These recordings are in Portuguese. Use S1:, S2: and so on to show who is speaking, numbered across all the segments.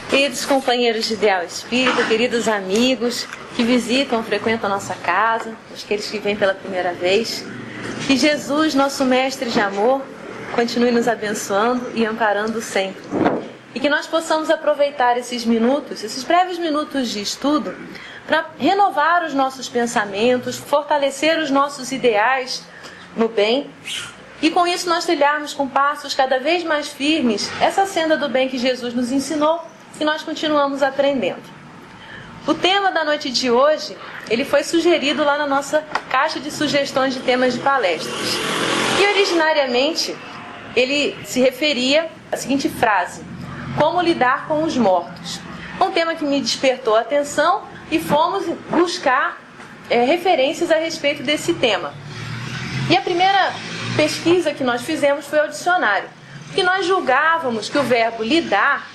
S1: Queridos companheiros de Ideal Espírita, queridos amigos que visitam, frequentam a nossa casa, aqueles que vêm pela primeira vez, que Jesus, nosso mestre de amor, continue nos abençoando e amparando sempre. E que nós possamos aproveitar esses minutos, esses breves minutos de estudo, para renovar os nossos pensamentos, fortalecer os nossos ideais no bem, e com isso nós trilharmos com passos cada vez mais firmes essa senda do bem que Jesus nos ensinou e nós continuamos aprendendo. O tema da noite de hoje, ele foi sugerido lá na nossa caixa de sugestões de temas de palestras. E originariamente, ele se referia à seguinte frase: como lidar com os mortos. Um tema que me despertou a atenção e fomos buscar referências a respeito desse tema. E a primeira pesquisa que nós fizemos foi ao dicionário, porque nós julgávamos que o verbo lidar,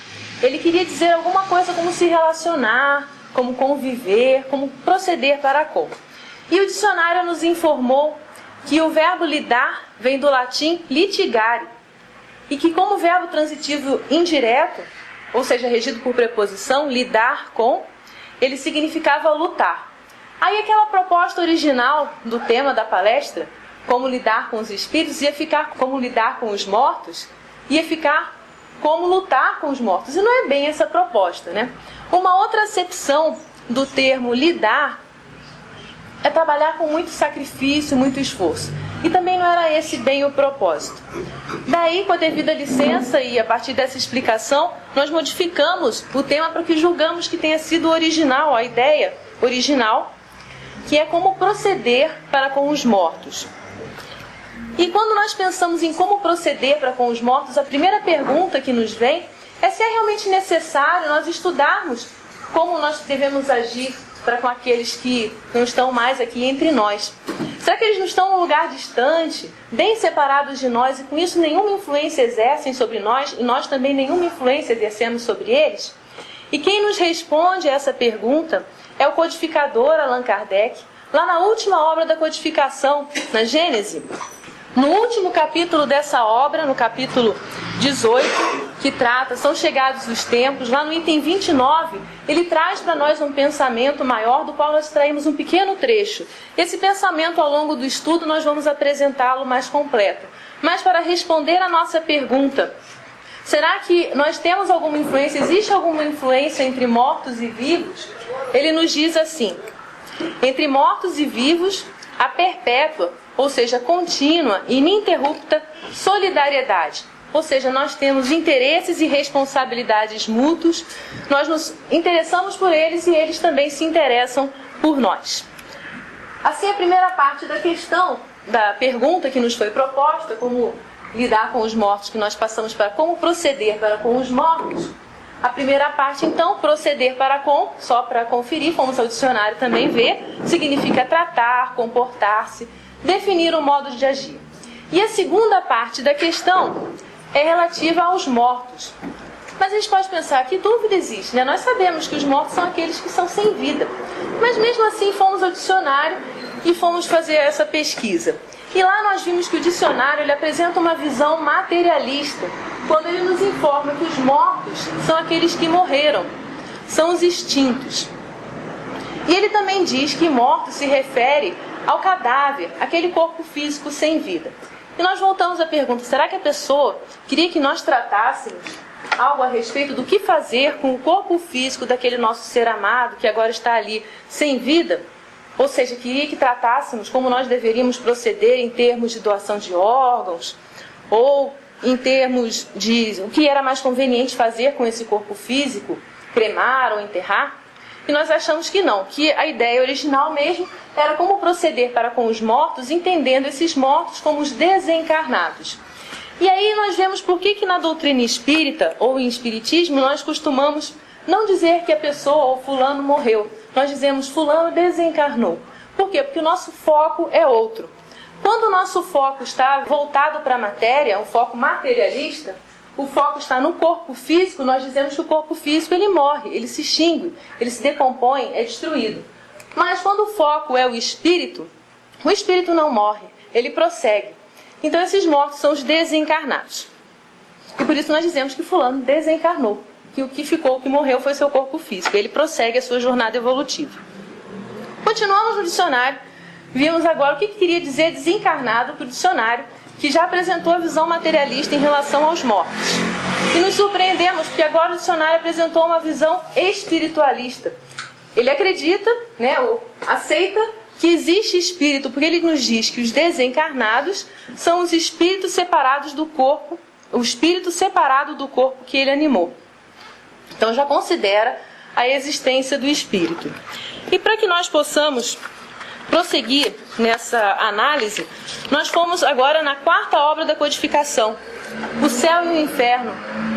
S1: ele queria dizer alguma coisa como se relacionar, como conviver, como proceder para com. E o dicionário nos informou que o verbo lidar vem do latim litigare, e que como verbo transitivo indireto, ou seja, regido por preposição, lidar com, ele significava lutar. Aí aquela proposta original do tema da palestra, como lidar com os espíritos, ia ficar como lidar com os mortos, ia ficar como lutar com os mortos. E não é bem essa proposta, né? Uma outra acepção do termo lidar é trabalhar com muito sacrifício, muito esforço. E também não era esse bem o propósito. Daí, com a devida licença e a partir dessa explicação, nós modificamos o tema para o que julgamos que tenha sido original, a ideia original, que é como proceder para com os mortos. E quando nós pensamos em como proceder para com os mortos, a primeira pergunta que nos vem é se é realmente necessário nós estudarmos como nós devemos agir para com aqueles que não estão mais aqui entre nós. Será que eles não estão num lugar distante, bem separados de nós, e com isso nenhuma influência exercem sobre nós, e nós também nenhuma influência exercemos sobre eles? E quem nos responde a essa pergunta é o codificador Allan Kardec, lá na última obra da codificação, na Gênese. No último capítulo dessa obra, no capítulo 18, que trata São Chegados os Tempos, lá no item 29, ele traz para nós um pensamento maior, do qual nós extraímos um pequeno trecho. Esse pensamento, ao longo do estudo, nós vamos apresentá-lo mais completo. Mas para responder a nossa pergunta, será que nós temos alguma influência, existe alguma influência entre mortos e vivos? Ele nos diz assim: entre mortos e vivos, a perpétua, ou seja, contínua e ininterrupta solidariedade. Ou seja, nós temos interesses e responsabilidades mútuos, nós nos interessamos por eles e eles também se interessam por nós. Assim, a primeira parte da questão, da pergunta que nos foi proposta, como lidar com os mortos, que nós passamos para como proceder para com os mortos. A primeira parte, então, proceder para com, só para conferir, fomos ao dicionário também ver, significa tratar, comportar-se, definir o modo de agir. E a segunda parte da questão é relativa aos mortos. Mas a gente pode pensar, que dúvida existe, né? Nós sabemos que os mortos são aqueles que são sem vida. Mas mesmo assim fomos ao dicionário e fomos fazer essa pesquisa. E lá nós vimos que o dicionário ele apresenta uma visão materialista, quando ele nos informa que os mortos são aqueles que morreram, são os extintos. E ele também diz que morto se refere ao cadáver, aquele corpo físico sem vida. E nós voltamos à pergunta: será que a pessoa queria que nós tratássemos algo a respeito do que fazer com o corpo físico daquele nosso ser amado que agora está ali sem vida? Ou seja, queria que tratássemos como nós deveríamos proceder em termos de doação de órgãos, ou em termos de o que era mais conveniente fazer com esse corpo físico, cremar ou enterrar? E nós achamos que não, que a ideia original mesmo era como proceder para com os mortos, entendendo esses mortos como os desencarnados. E aí nós vemos por que na doutrina espírita, ou em espiritismo, nós costumamos não dizer que a pessoa ou fulano morreu. Nós dizemos fulano desencarnou. Por quê? Porque o nosso foco é outro. Quando o nosso foco está voltado para a matéria, um foco materialista, o foco está no corpo físico, nós dizemos que o corpo físico ele morre, ele se extingue, ele se decompõe, é destruído. Mas quando o foco é o espírito não morre, ele prossegue. Então esses mortos são os desencarnados. E por isso nós dizemos que fulano desencarnou. que o que morreu foi seu corpo físico. Ele prossegue a sua jornada evolutiva. Continuamos no dicionário. Vimos agora o que queria dizer desencarnado para o dicionário, que já apresentou a visão materialista em relação aos mortos. E nos surpreendemos, porque agora o dicionário apresentou uma visão espiritualista. Ele acredita, ou aceita que existe espírito, porque ele nos diz que os desencarnados são os espíritos separados do corpo, o espírito separado do corpo que ele animou. Então já considera a existência do espírito. E para que nós possamos prosseguir nessa análise, nós fomos agora na quarta obra da codificação, O Céu e o Inferno,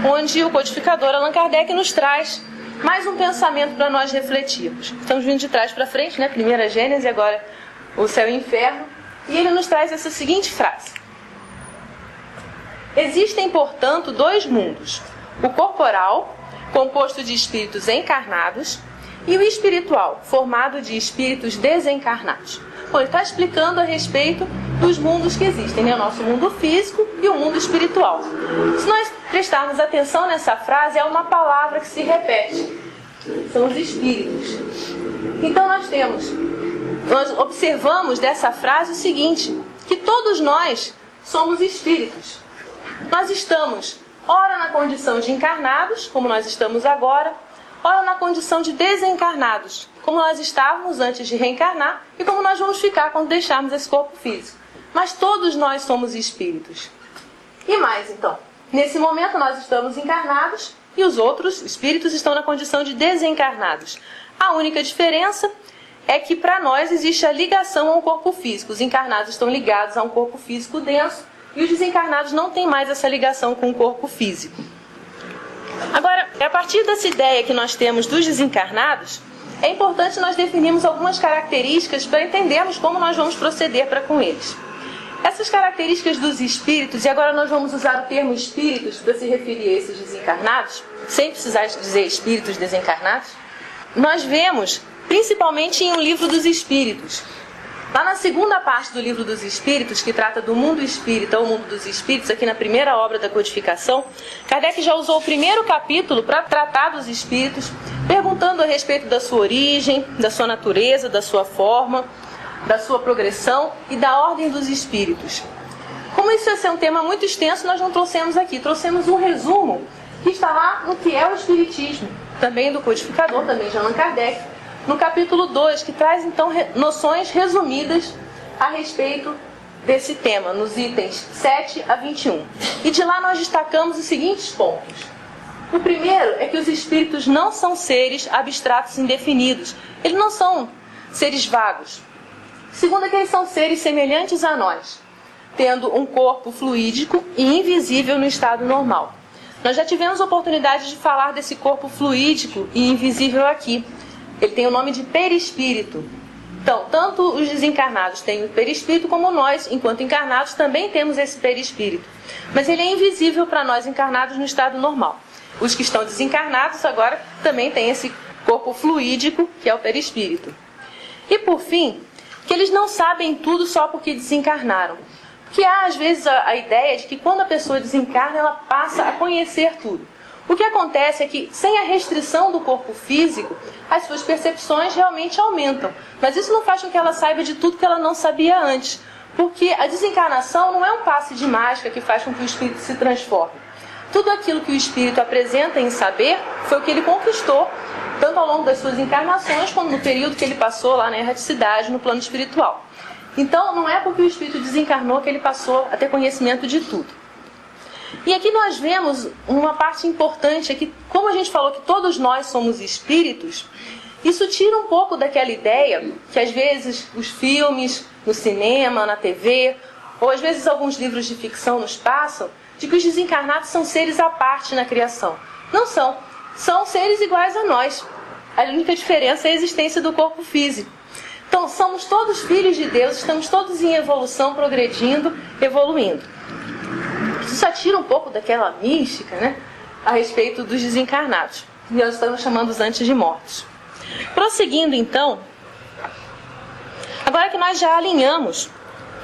S1: onde o codificador Allan Kardec nos traz mais um pensamento para nós refletirmos. Estamos vindo de trás para frente, primeira Gênesis e agora O Céu e o Inferno, e ele nos traz essa seguinte frase: existem, portanto, dois mundos, o corporal, composto de espíritos encarnados, e o espiritual, formado de espíritos desencarnados. Bom, ele está explicando a respeito dos mundos que existem, o nosso mundo físico e o mundo espiritual. Se nós prestarmos atenção nessa frase, é uma palavra que se repete. São os espíritos. Então nós observamos dessa frase o seguinte, que todos nós somos espíritos. Nós estamos, ora na condição de encarnados, como nós estamos agora, ora na condição de desencarnados, como nós estávamos antes de reencarnar e como nós vamos ficar quando deixarmos esse corpo físico. Mas todos nós somos espíritos. E mais então, nesse momento nós estamos encarnados e os outros espíritos estão na condição de desencarnados. A única diferença é que para nós existe a ligação ao corpo físico. Os encarnados estão ligados a um corpo físico denso e os desencarnados não têm mais essa ligação com o corpo físico. Agora, a partir dessa ideia que nós temos dos desencarnados, é importante nós definirmos algumas características para entendermos como nós vamos proceder para com eles. Essas características dos espíritos, e agora nós vamos usar o termo espíritos para se referir a esses desencarnados, sem precisar dizer espíritos desencarnados, nós vemos principalmente em um livro dos espíritos. Lá na segunda parte do livro dos Espíritos, que trata do mundo espírita ou mundo dos espíritos, aqui na primeira obra da codificação, Kardec já usou o primeiro capítulo para tratar dos espíritos, perguntando a respeito da sua origem, da sua natureza, da sua forma, da sua progressão e da ordem dos espíritos. Como isso ia ser um tema muito extenso, nós não trouxemos aqui, trouxemos um resumo que está lá no que é o espiritismo, também do codificador, também de Allan Kardec, no capítulo 2, que traz então noções resumidas a respeito desse tema, nos itens 7 a 21. E de lá nós destacamos os seguintes pontos. O primeiro é que os espíritos não são seres abstratos indefinidos. Eles não são seres vagos. O segundo é que eles são seres semelhantes a nós, tendo um corpo fluídico e invisível no estado normal. Nós já tivemos a oportunidade de falar desse corpo fluídico e invisível aqui. Ele tem o nome de perispírito. Então, tanto os desencarnados têm o perispírito, como nós, enquanto encarnados, também temos esse perispírito. Mas ele é invisível para nós encarnados no estado normal. Os que estão desencarnados agora também têm esse corpo fluídico, que é o perispírito. E por fim, que eles não sabem tudo só porque desencarnaram. Porque há às vezes a ideia de que quando a pessoa desencarna, ela passa a conhecer tudo. O que acontece é que, sem a restrição do corpo físico, as suas percepções realmente aumentam. Mas isso não faz com que ela saiba de tudo que ela não sabia antes. Porque a desencarnação não é um passe de mágica que faz com que o espírito se transforme. Tudo aquilo que o espírito apresenta em saber foi o que ele conquistou, tanto ao longo das suas encarnações, como no período que ele passou lá na erraticidade, no plano espiritual. Então, não é porque o espírito desencarnou que ele passou a ter conhecimento de tudo. E aqui nós vemos uma parte importante, é que, como a gente falou que todos nós somos espíritos, isso tira um pouco daquela ideia que às vezes os filmes, no cinema, na TV, ou às vezes alguns livros de ficção nos passam, de que os desencarnados são seres à parte na criação. Não são. São seres iguais a nós. A única diferença é a existência do corpo físico. Então, somos todos filhos de Deus, estamos todos em evolução, progredindo, evoluindo. Isso só tira um pouco daquela mística, a respeito dos desencarnados. E nós estamos chamando os antes de mortos. Prosseguindo então, agora que nós já alinhamos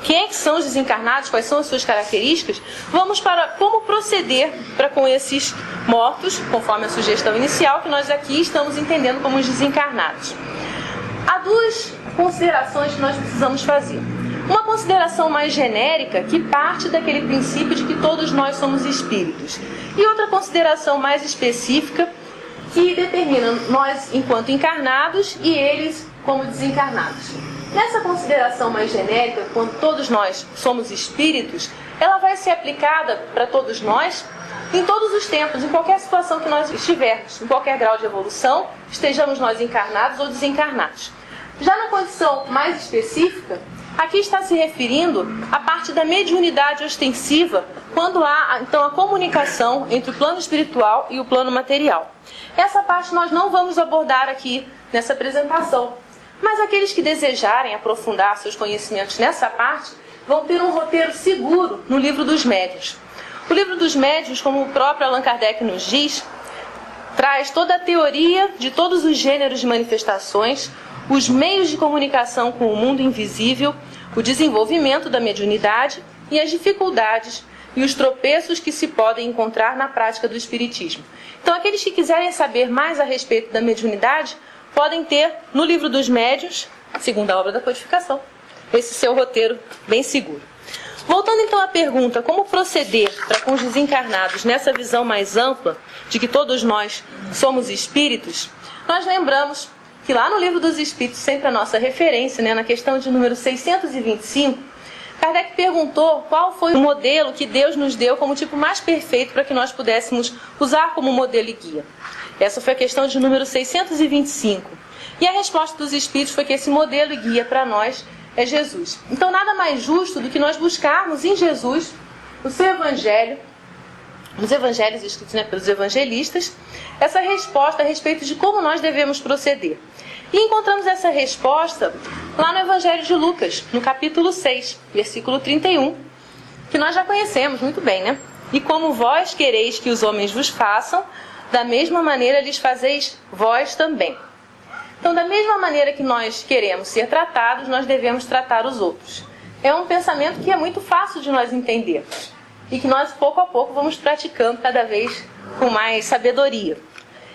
S1: quem é que são os desencarnados, quais são as suas características, vamos para como proceder para com esses mortos, conforme a sugestão inicial, que nós aqui estamos entendendo como os desencarnados. Há duas considerações que nós precisamos fazer. Uma consideração mais genérica, que parte daquele princípio de que todos nós somos espíritos. E outra consideração mais específica, que determina nós enquanto encarnados e eles como desencarnados. Nessa consideração mais genérica, quando todos nós somos espíritos, ela vai ser aplicada para todos nós em todos os tempos, em qualquer situação que nós estivermos, em qualquer grau de evolução, estejamos nós encarnados ou desencarnados. Já na condição mais específica, aqui está se referindo à parte da mediunidade ostensiva, quando há então a comunicação entre o plano espiritual e o plano material. Essa parte nós não vamos abordar aqui nessa apresentação, mas aqueles que desejarem aprofundar seus conhecimentos nessa parte vão ter um roteiro seguro no Livro dos Médiuns. O Livro dos Médiuns, como o próprio Allan Kardec nos diz, traz toda a teoria de todos os gêneros de manifestações, os meios de comunicação com o mundo invisível, o desenvolvimento da mediunidade e as dificuldades e os tropeços que se podem encontrar na prática do espiritismo. Então, aqueles que quiserem saber mais a respeito da mediunidade, podem ter no Livro dos Médiuns, segunda obra da codificação, esse seu roteiro bem seguro. Voltando então à pergunta, como proceder para com os desencarnados nessa visão mais ampla de que todos nós somos espíritos, nós lembramos que lá no Livro dos Espíritos, sempre a nossa referência, na questão de número 625, Kardec perguntou qual foi o modelo que Deus nos deu como tipo mais perfeito para que nós pudéssemos usar como modelo e guia. Essa foi a questão de número 625. E a resposta dos Espíritos foi que esse modelo e guia para nós é Jesus. Então nada mais justo do que nós buscarmos em Jesus o seu Evangelho, nos Evangelhos escritos pelos evangelistas, essa resposta a respeito de como nós devemos proceder. E encontramos essa resposta lá no Evangelho de Lucas, no capítulo 6, versículo 31, que nós já conhecemos muito bem, né? E como vós quereis que os homens vos façam, da mesma maneira lhes fazeis vós também. Então, da mesma maneira que nós queremos ser tratados, nós devemos tratar os outros. É um pensamento que é muito fácil de nós entendermos e que nós, pouco a pouco, vamos praticando cada vez com mais sabedoria.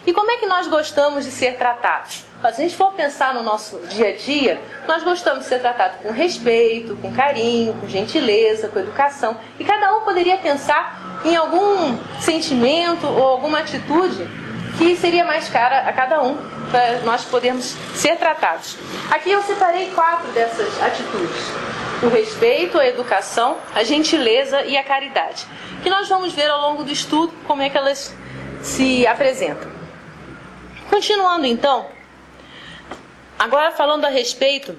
S1: E como é que nós gostamos de ser tratados? Se a gente for pensar no nosso dia a dia, nós gostamos de ser tratados com respeito, com carinho, com gentileza, com educação. E cada um poderia pensar em algum sentimento ou alguma atitude que seria mais cara a cada um para nós podermos ser tratados. Aqui eu separei 4 dessas atitudes: o respeito, a educação, a gentileza e a caridade, que nós vamos ver ao longo do estudo como é que elas se apresentam. Continuando então, agora falando a respeito,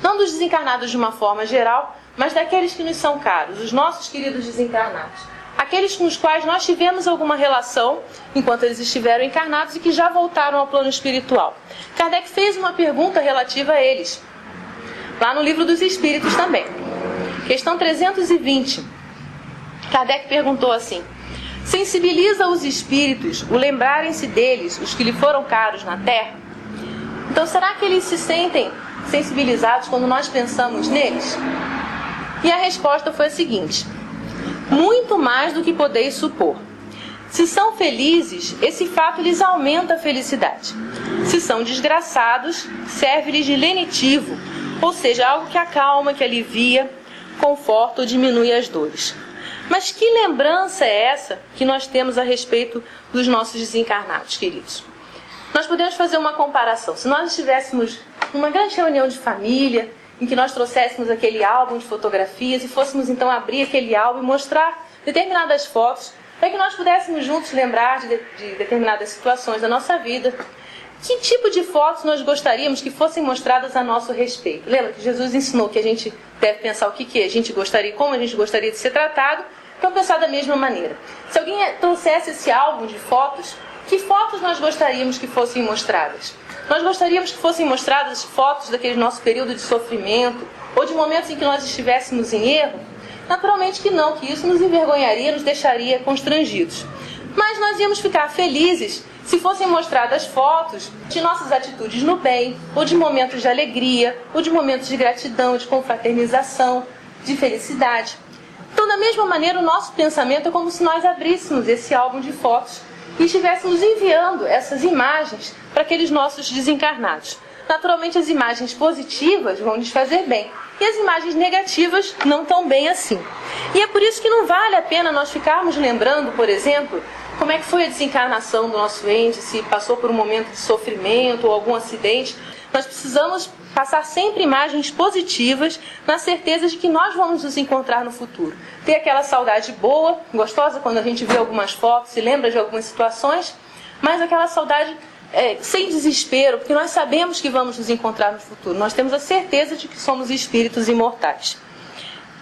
S1: não dos desencarnados de uma forma geral, mas daqueles que nos são caros, os nossos queridos desencarnados. Aqueles com os quais nós tivemos alguma relação enquanto eles estiveram encarnados e que já voltaram ao plano espiritual. Kardec fez uma pergunta relativa a eles, lá no Livro dos Espíritos também. Questão 320. Kardec perguntou assim: sensibiliza os espíritos o lembrarem-se deles, os que lhe foram caros na terra? Então, será que eles se sentem sensibilizados quando nós pensamos neles? E a resposta foi a seguinte: muito mais do que podeis supor. Se são felizes, esse fato lhes aumenta a felicidade. Se são desgraçados, serve-lhes de lenitivo, ou seja, algo que acalma, que alivia, conforta ou diminui as dores. Mas que lembrança é essa que nós temos a respeito dos nossos desencarnados, queridos? Nós podemos fazer uma comparação. Se nós estivéssemos numa grande reunião de família, em que nós trouxéssemos aquele álbum de fotografias e fôssemos então abrir aquele álbum e mostrar determinadas fotos, para que nós pudéssemos juntos lembrar de determinadas situações da nossa vida. Que tipo de fotos nós gostaríamos que fossem mostradas a nosso respeito? Lembra que Jesus ensinou que a gente deve pensar o que a gente gostaria, como a gente gostaria de ser tratado? Então pensar da mesma maneira. Se alguém trouxesse esse álbum de fotos, que fotos nós gostaríamos que fossem mostradas? Nós gostaríamos que fossem mostradas fotos daquele nosso período de sofrimento ou de momentos em que nós estivéssemos em erro? Naturalmente que não, que isso nos envergonharia, nos deixaria constrangidos. Mas nós íamos ficar felizes se fossem mostradas fotos de nossas atitudes no bem, ou de momentos de alegria, ou de momentos de gratidão, de confraternização, de felicidade. Então, da mesma maneira, o nosso pensamento é como se nós abríssemos esse álbum de fotos e estivéssemos enviando essas imagens para aqueles nossos desencarnados. Naturalmente, as imagens positivas vão nos fazer bem e as imagens negativas não tão bem assim. E é por isso que não vale a pena nós ficarmos lembrando, por exemplo, como é que foi a desencarnação do nosso ente, se passou por um momento de sofrimento ou algum acidente. Nós precisamos passar sempre imagens positivas, na certeza de que nós vamos nos encontrar no futuro. Ter aquela saudade boa, gostosa quando a gente vê algumas fotos, se lembra de algumas situações, mas aquela saudade sem desespero, porque nós sabemos que vamos nos encontrar no futuro. Nós temos a certeza de que somos espíritos imortais.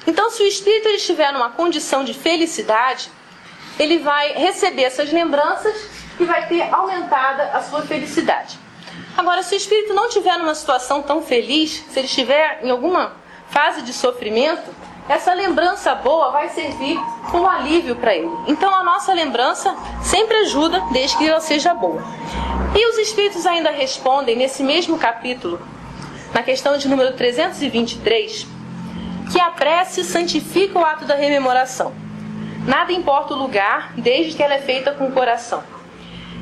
S1: Então, se o espírito estiver numa condição de felicidade, ele vai receber essas lembranças e vai ter aumentada a sua felicidade. Agora, se o espírito não estiver numa situação tão feliz, se ele estiver em alguma fase de sofrimento, essa lembrança boa vai servir como alívio para ele. Então, a nossa lembrança sempre ajuda, desde que ela seja boa. E os espíritos ainda respondem, nesse mesmo capítulo, na questão de número 323, que a prece santifica o ato da rememoração. Nada importa o lugar, desde que ela é feita com o coração.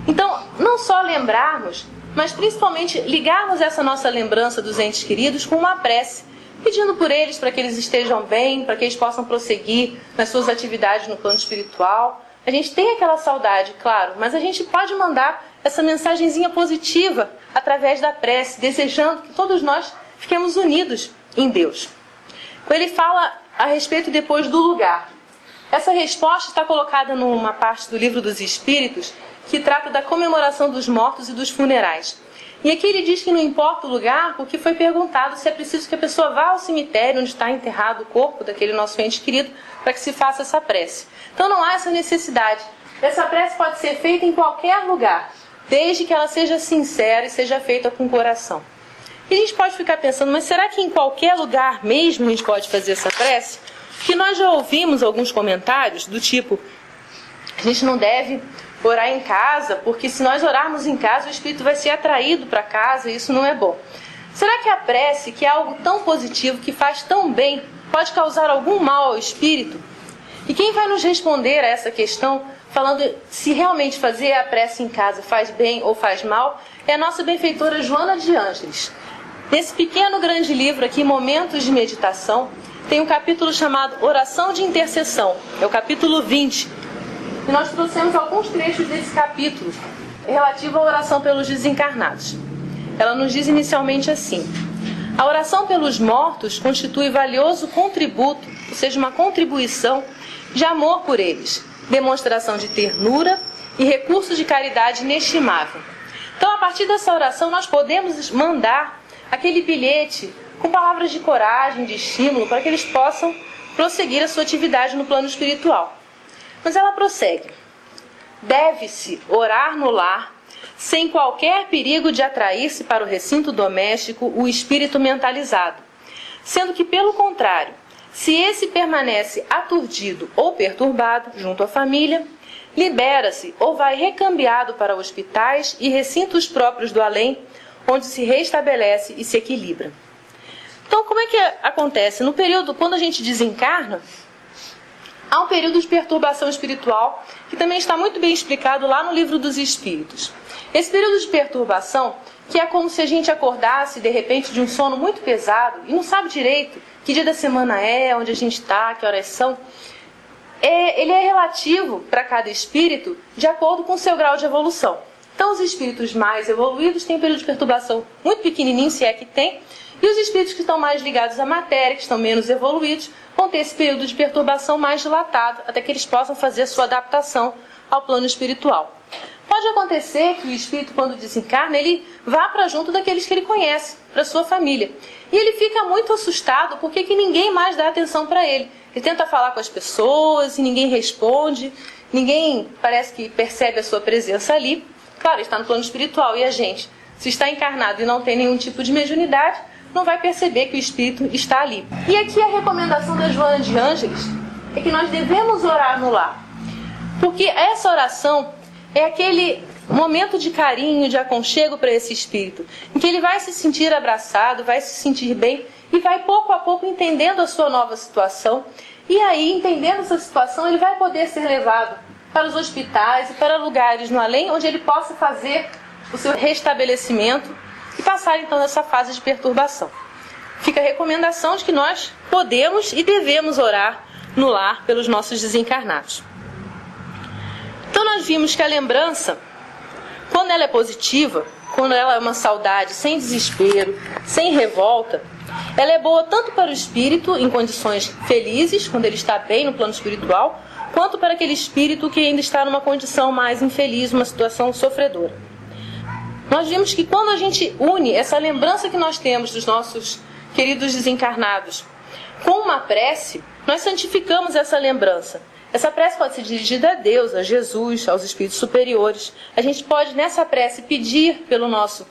S1: Então, não só lembrarmos, mas principalmente ligarmos essa nossa lembrança dos entes queridos com uma prece, pedindo por eles para que eles estejam bem, para que eles possam prosseguir nas suas atividades no plano espiritual. A gente tem aquela saudade, claro, mas a gente pode mandar essa mensagenzinha positiva através da prece, desejando que todos nós fiquemos unidos em Deus. Ele fala a respeito depois do lugar. Essa resposta está colocada numa parte do Livro dos Espíritos que trata da comemoração dos mortos e dos funerais. E aqui ele diz que não importa o lugar, porque foi perguntado se é preciso que a pessoa vá ao cemitério onde está enterrado o corpo daquele nosso ente querido para que se faça essa prece. Então não há essa necessidade. Essa prece pode ser feita em qualquer lugar, desde que ela seja sincera e seja feita com o coração. E a gente pode ficar pensando, mas será que em qualquer lugar mesmo a gente pode fazer essa prece? Porque nós já ouvimos alguns comentários do tipo, a gente não deve orar em casa, porque se nós orarmos em casa, o espírito vai ser atraído para casa e isso não é bom. Será que a prece, que é algo tão positivo, que faz tão bem, pode causar algum mal ao espírito? E quem vai nos responder a essa questão, falando se realmente fazer a prece em casa faz bem ou faz mal, é a nossa benfeitora Joana de Ângeles. Nesse pequeno grande livro aqui, Momentos de Meditação, tem um capítulo chamado Oração de Intercessão, é o capítulo 20. E nós trouxemos alguns trechos desse capítulo relativo à oração pelos desencarnados. Ela nos diz inicialmente assim: a oração pelos mortos constitui valioso contributo, ou seja, uma contribuição de amor por eles, demonstração de ternura e recurso de caridade inestimável. Então, a partir dessa oração, nós podemos mandar aquele bilhete com palavras de coragem, de estímulo, para que eles possam prosseguir a sua atividade no plano espiritual. Mas ela prossegue. Deve-se orar no lar, sem qualquer perigo de atrair-se para o recinto doméstico o espírito mentalizado, sendo que, pelo contrário, se esse permanece aturdido ou perturbado junto à família, libera-se ou vai recambiado para hospitais e recintos próprios do além, onde se restabelece e se equilibra. Então, como é que acontece? No período, quando a gente desencarna, há um período de perturbação espiritual que também está muito bem explicado lá no Livro dos Espíritos. Esse período de perturbação, que é como se a gente acordasse de repente de um sono muito pesado e não sabe direito que dia da semana é, onde a gente está, que horas são, ele é relativo para cada espírito de acordo com o seu grau de evolução. Então, os espíritos mais evoluídos têm um período de perturbação muito pequenininho, se é que tem, e os espíritos que estão mais ligados à matéria, que estão menos evoluídos, vão ter esse período de perturbação mais dilatado, até que eles possam fazer a sua adaptação ao plano espiritual. Pode acontecer que o espírito, quando desencarna, ele vá para junto daqueles que ele conhece, para sua família. E ele fica muito assustado porque que ninguém mais dá atenção para ele. Ele tenta falar com as pessoas e ninguém responde, ninguém parece que percebe a sua presença ali. Claro, ele está no plano espiritual e a gente, se está encarnado e não tem nenhum tipo de mediunidade, não vai perceber que o espírito está ali. E aqui a recomendação da Joana de Ângeles é que nós devemos orar no lar. Porque essa oração é aquele momento de carinho, de aconchego para esse espírito, em que ele vai se sentir abraçado, vai se sentir bem e vai pouco a pouco entendendo a sua nova situação E aí, entendendo essa situação, ele vai poder ser levado para os hospitais e para lugares no além, onde ele possa fazer o seu restabelecimento e passar então nessa fase de perturbação. Fica a recomendação de que nós podemos e devemos orar no lar pelos nossos desencarnados. Então nós vimos que a lembrança, quando ela é positiva, quando ela é uma saudade sem desespero, sem revolta, ela é boa tanto para o espírito em condições felizes, quando ele está bem no plano espiritual, quanto para aquele espírito que ainda está numa condição mais infeliz, uma situação sofredora. Nós vimos que quando a gente une essa lembrança que nós temos dos nossos queridos desencarnados com uma prece, nós santificamos essa lembrança. Essa prece pode ser dirigida a Deus, a Jesus, aos espíritos superiores. A gente pode, nessa prece, pedir pelo nosso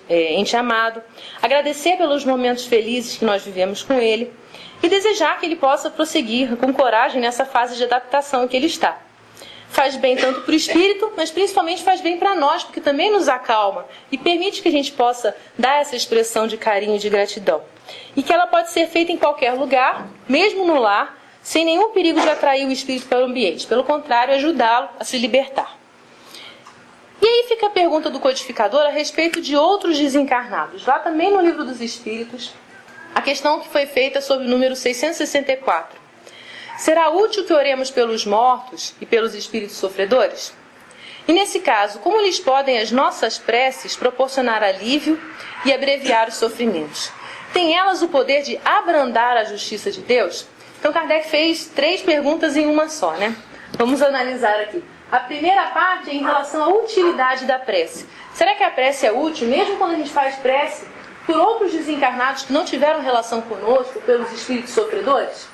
S1: ente amado, agradecer pelos momentos felizes que nós vivemos com ele e desejar que ele possa prosseguir com coragem nessa fase de adaptação em que ele está. Faz bem tanto para o espírito, mas principalmente faz bem para nós, porque também nos acalma e permite que a gente possa dar essa expressão de carinho e de gratidão. E que ela pode ser feita em qualquer lugar, mesmo no lar, sem nenhum perigo de atrair o espírito para o ambiente. Pelo contrário, ajudá-lo a se libertar. E aí fica a pergunta do codificador a respeito de outros desencarnados. Lá também no Livro dos Espíritos, a questão que foi feita sobre o número 664. Será útil que oremos pelos mortos e pelos espíritos sofredores? E nesse caso, como lhes podem as nossas preces proporcionar alívio e abreviar os sofrimentos? Têm elas o poder de abrandar a justiça de Deus? Então Kardec fez 3 perguntas em uma só, né? Vamos analisar aqui. A primeira parte é em relação à utilidade da prece. Será que a prece é útil, mesmo quando a gente faz prece por outros desencarnados que não tiveram relação conosco, pelos espíritos sofredores?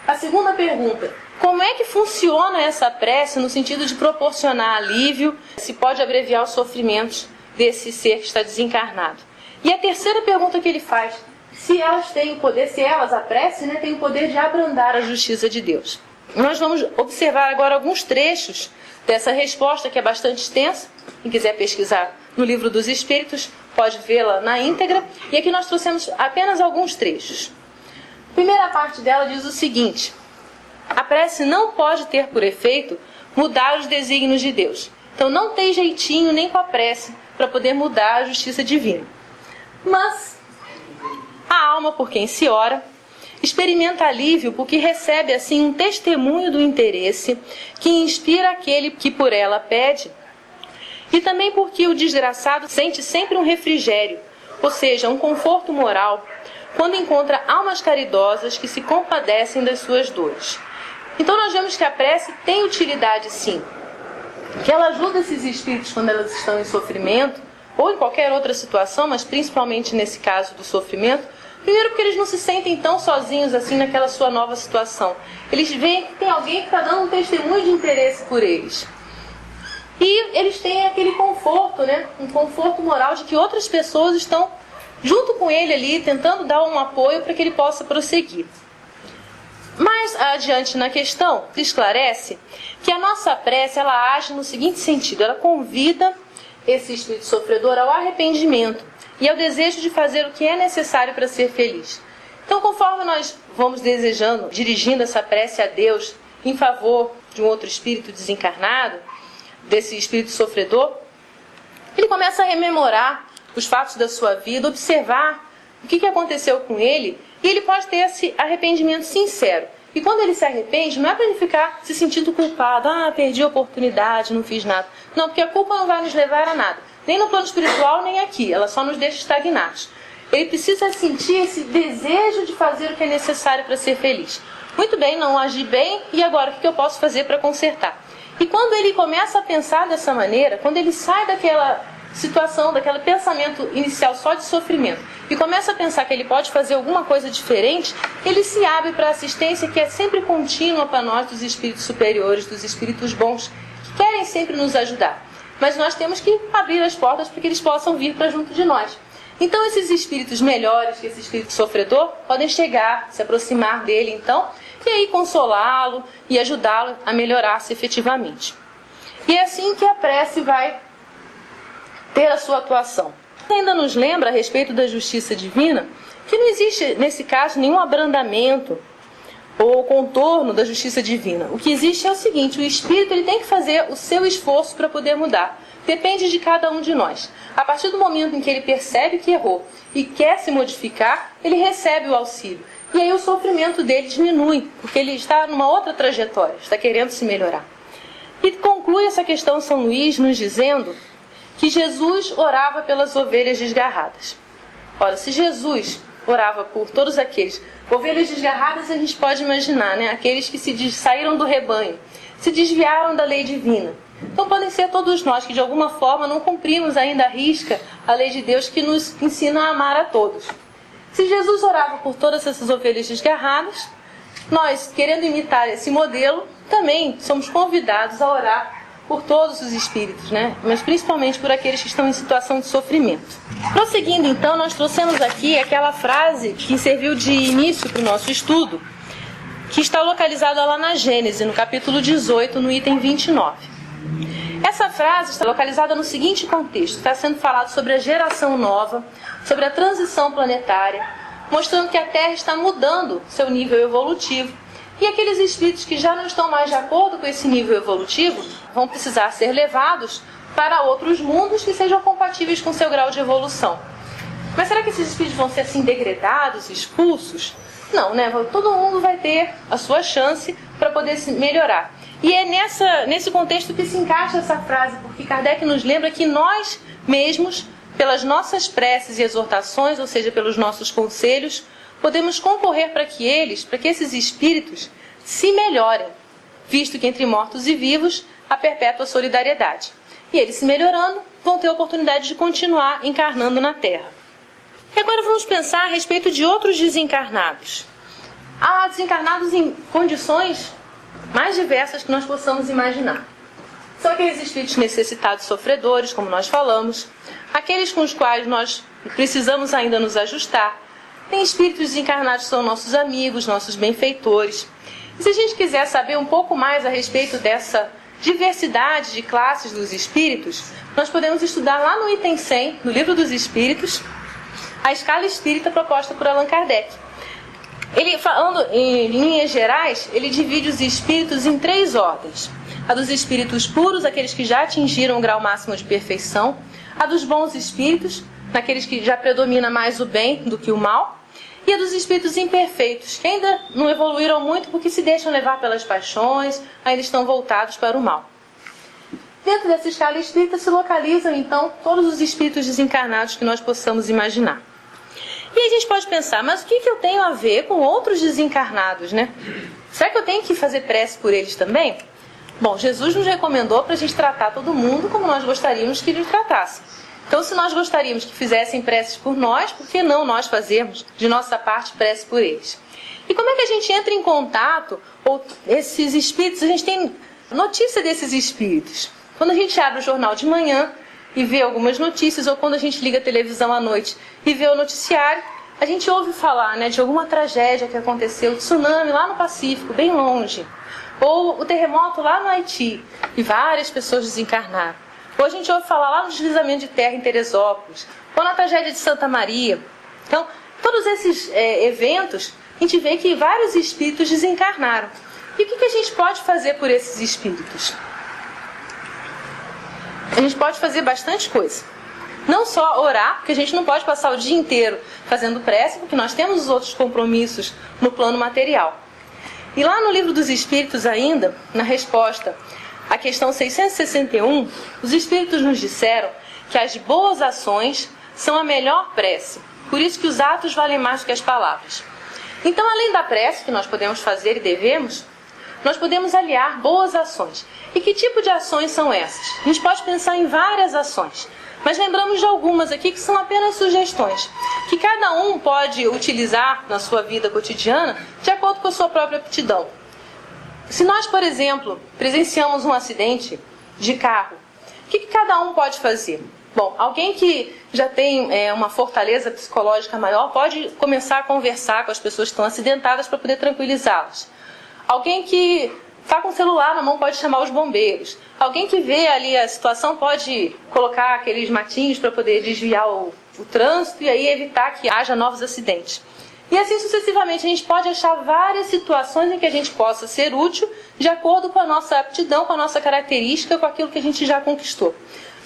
S1: A segunda pergunta, como é que funciona essa prece no sentido de proporcionar alívio, se pode abreviar os sofrimentos desse ser que está desencarnado? E a terceira pergunta que ele faz, se elas têm o poder, se elas, a prece, né, tem o poder de abrandar a justiça de Deus. Nós vamos observar agora alguns trechos dessa resposta, que é bastante extensa. Quem quiser pesquisar no Livro dos Espíritos, pode vê-la na íntegra. E aqui nós trouxemos apenas alguns trechos. A primeira parte dela diz o seguinte: a prece não pode ter por efeito mudar os desígnios de Deus. Então não tem jeitinho nem com a prece para poder mudar a justiça divina. Mas a alma por quem se ora experimenta alívio porque recebe assim um testemunho do interesse que inspira aquele que por ela pede, e também porque o desgraçado sente sempre um refrigério, ou seja, um conforto moral, quando encontra almas caridosas que se compadecem das suas dores. Então nós vemos que a prece tem utilidade sim, que ela ajuda esses espíritos quando elas estão em sofrimento, ou em qualquer outra situação, mas principalmente nesse caso do sofrimento. Primeiro porque eles não se sentem tão sozinhos assim naquela sua nova situação. Eles veem que tem alguém que está dando um testemunho de interesse por eles. E eles têm aquele conforto, né? Um conforto moral de que outras pessoas estão junto com ele ali, tentando dar um apoio para que ele possa prosseguir. Mais adiante na questão, esclarece que a nossa prece, ela age no seguinte sentido: ela convida esse espírito sofredor ao arrependimento e ao desejo de fazer o que é necessário para ser feliz. Então, conforme nós vamos desejando, dirigindo essa prece a Deus em favor de um outro espírito desencarnado, desse espírito sofredor, ele começa a rememorar os fatos da sua vida, observar o que aconteceu com ele, e ele pode ter esse arrependimento sincero. E quando ele se arrepende, não é para ele ficar se sentindo culpado, perdi a oportunidade, não fiz nada. Não, porque a culpa não vai nos levar a nada, nem no plano espiritual, nem aqui, ela só nos deixa estagnados. Ele precisa sentir esse desejo de fazer o que é necessário para ser feliz. Muito bem, não agi bem, e agora o que eu posso fazer para consertar? E quando ele começa a pensar dessa maneira, quando ele sai daquela situação, daquele pensamento inicial só de sofrimento, e começa a pensar que ele pode fazer alguma coisa diferente, ele se abre para a assistência que é sempre contínua para nós, dos espíritos superiores, dos espíritos bons, que querem sempre nos ajudar. Mas nós temos que abrir as portas para que eles possam vir para junto de nós. Então esses espíritos melhores que esse espírito sofredor podem chegar, se aproximar dele então, e aí consolá-lo e ajudá-lo a melhorar-se efetivamente. E é assim que a prece vai ter a sua atuação. Ainda nos lembra a respeito da justiça divina que não existe nesse caso nenhum abrandamento ou o contorno da justiça divina. O que existe é o seguinte: o espírito ele tem que fazer o seu esforço para poder mudar. Depende de cada um de nós. A partir do momento em que ele percebe que errou e quer se modificar, ele recebe o auxílio. E aí o sofrimento dele diminui, porque ele está numa outra trajetória, está querendo se melhorar. E conclui essa questão São Luís nos dizendo que Jesus orava pelas ovelhas desgarradas. Ora, se Jesus orava por todos aqueles ovelhas desgarradas, a gente pode imaginar, né? Aqueles que saíram do rebanho, se desviaram da lei divina. Então podem ser todos nós que de alguma forma não cumprimos ainda à risca a lei de Deus que nos ensina a amar a todos. Se Jesus orava por todas essas ovelhas desgarradas, nós, querendo imitar esse modelo, também somos convidados a orar por todos os espíritos, né? Mas principalmente por aqueles que estão em situação de sofrimento. Prosseguindo então, nós trouxemos aqui aquela frase que serviu de início para o nosso estudo, que está localizada lá na Gênesis, no capítulo 18, no item 29. Essa frase está localizada no seguinte contexto: está sendo falado sobre a geração nova, sobre a transição planetária, mostrando que a Terra está mudando seu nível evolutivo, e aqueles espíritos que já não estão mais de acordo com esse nível evolutivo vão precisar ser levados para outros mundos que sejam compatíveis com seu grau de evolução. Mas será que esses espíritos vão ser assim degradados, expulsos? Não, né? Todo mundo vai ter a sua chance para poder se melhorar. E é nesse contexto que se encaixa essa frase, porque Kardec nos lembra que nós mesmos, pelas nossas preces e exortações, ou seja, pelos nossos conselhos, podemos concorrer para que esses espíritos se melhorem, visto que entre mortos e vivos há perpétua solidariedade. E eles se melhorando, vão ter a oportunidade de continuar encarnando na Terra. E agora vamos pensar a respeito de outros desencarnados. Há desencarnados em condições mais diversas que nós possamos imaginar. São aqueles espíritos necessitados, sofredores, como nós falamos, aqueles com os quais nós precisamos ainda nos ajustar. Tem espíritos desencarnados que são nossos amigos, nossos benfeitores. E se a gente quiser saber um pouco mais a respeito dessa diversidade de classes dos espíritos, nós podemos estudar lá no item 100, no Livro dos Espíritos, a escala espírita proposta por Allan Kardec. Ele, falando em linhas gerais, ele divide os espíritos em 3 ordens. A dos espíritos puros, aqueles que já atingiram o grau máximo de perfeição. A dos bons espíritos, naqueles que já predomina mais o bem do que o mal. E a dos espíritos imperfeitos, que ainda não evoluíram muito porque se deixam levar pelas paixões, ainda estão voltados para o mal. Dentro dessa escala espírita se localizam, então, todos os espíritos desencarnados que nós possamos imaginar. E aí a gente pode pensar, mas o que eu tenho a ver com outros desencarnados, né? Será que eu tenho que fazer prece por eles também? Bom, Jesus nos recomendou para a gente tratar todo mundo como nós gostaríamos que ele tratasse. Então, se nós gostaríamos que fizessem preces por nós, por que não nós fazermos, de nossa parte, prece por eles? E como é que a gente entra em contato, ou esses espíritos, a gente tem notícia desses espíritos? Quando a gente abre o jornal de manhã e vê algumas notícias, ou quando a gente liga a televisão à noite e vê o noticiário, a gente ouve falar, né, de alguma tragédia que aconteceu, tsunami lá no Pacífico, bem longe, ou o terremoto lá no Haiti, e várias pessoas desencarnaram. Ou a gente ouve falar lá no deslizamento de terra em Teresópolis, ou na tragédia de Santa Maria. Então, todos esses eventos, a gente vê que vários espíritos desencarnaram. E o que a gente pode fazer por esses espíritos? A gente pode fazer bastante coisa. Não só orar, porque a gente não pode passar o dia inteiro fazendo prece, porque nós temos os outros compromissos no plano material. E lá no Livro dos Espíritos ainda, na resposta à questão 661, os Espíritos nos disseram que as boas ações são a melhor prece. Por isso que os atos valem mais do que as palavras. Então, além da prece que nós podemos fazer e devemos, nós podemos aliar boas ações. E que tipo de ações são essas? A gente pode pensar em várias ações, mas lembramos de algumas aqui que são apenas sugestões, que cada um pode utilizar na sua vida cotidiana de acordo com a sua própria aptidão. Se nós, por exemplo, presenciamos um acidente de carro, o que cada um pode fazer? Bom, alguém que já tem uma fortaleza psicológica maior pode começar a conversar com as pessoas que estão acidentadas para poder tranquilizá-las. Alguém que está com o celular na mão pode chamar os bombeiros. Alguém que vê ali a situação pode colocar aqueles matinhos para poder desviar o trânsito e aí evitar que haja novos acidentes. E assim sucessivamente, a gente pode achar várias situações em que a gente possa ser útil de acordo com a nossa aptidão, com a nossa característica, com aquilo que a gente já conquistou.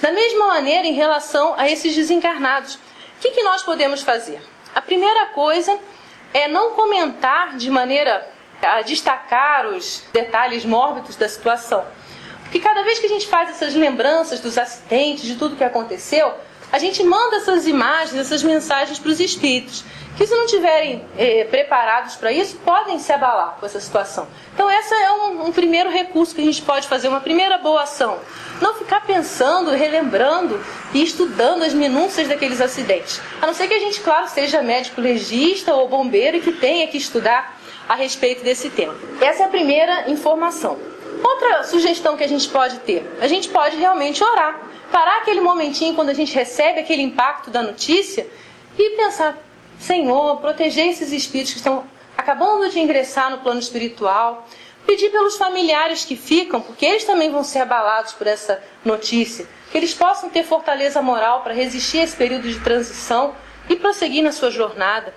S1: Da mesma maneira, em relação a esses desencarnados, o que nós podemos fazer? A primeira coisa é não comentar de maneira a destacar os detalhes mórbidos da situação. Porque cada vez que a gente faz essas lembranças dos acidentes, de tudo que aconteceu, a gente manda essas imagens, essas mensagens para os espíritos, que se não estiverem preparados para isso, podem se abalar com essa situação. Então esse é um primeiro recurso que a gente pode fazer, uma primeira boa ação. Não ficar pensando, relembrando e estudando as minúcias daqueles acidentes. A não ser que a gente, claro, seja médico legista ou bombeiro e que tenha que estudar a respeito desse tema. Essa é a primeira informação. Outra sugestão que a gente pode ter, a gente pode realmente orar. Parar aquele momentinho quando a gente recebe aquele impacto da notícia e pensar, Senhor, proteger esses espíritos que estão acabando de ingressar no plano espiritual, pedir pelos familiares que ficam, porque eles também vão ser abalados por essa notícia, que eles possam ter fortaleza moral para resistir a esse período de transição e prosseguir na sua jornada.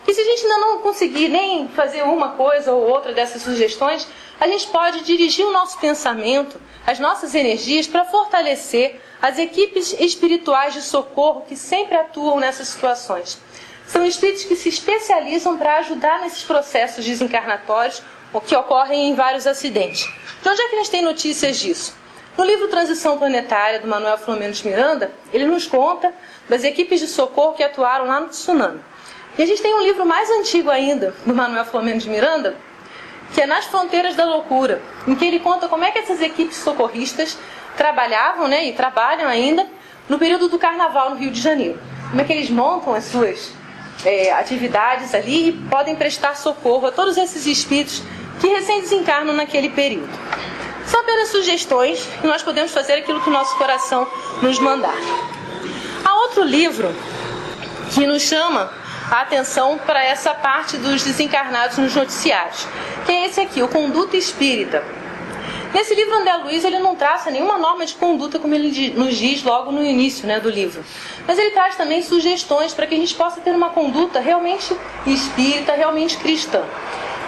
S1: E se a gente ainda não conseguir nem fazer uma coisa ou outra dessas sugestões, a gente pode dirigir o nosso pensamento, as nossas energias para fortalecer as equipes espirituais de socorro que sempre atuam nessas situações. São espíritos que se especializam para ajudar nesses processos desencarnatórios que ocorrem em vários acidentes. De onde é que a gente tem notícias disso? No livro Transição Planetária, do Manuel Filomeno de Miranda, ele nos conta das equipes de socorro que atuaram lá no tsunami. E a gente tem um livro mais antigo ainda, do Manuel Filomeno de Miranda, que é Nas Fronteiras da Loucura, em que ele conta como é que essas equipes socorristas trabalhavam, e trabalham ainda, no período do Carnaval no Rio de Janeiro. Como é que eles montam as suas atividades ali e podem prestar socorro a todos esses espíritos que recém desencarnam naquele período. São apenas sugestões e nós podemos fazer aquilo que o nosso coração nos mandar. Há outro livro que nos chama a atenção para essa parte dos desencarnados nos noticiários, que é esse aqui, o Conduta Espírita. Nesse livro, André Luiz ele não traça nenhuma norma de conduta, como ele nos diz logo no início do livro. Mas ele traz também sugestões para que a gente possa ter uma conduta realmente espírita, realmente cristã.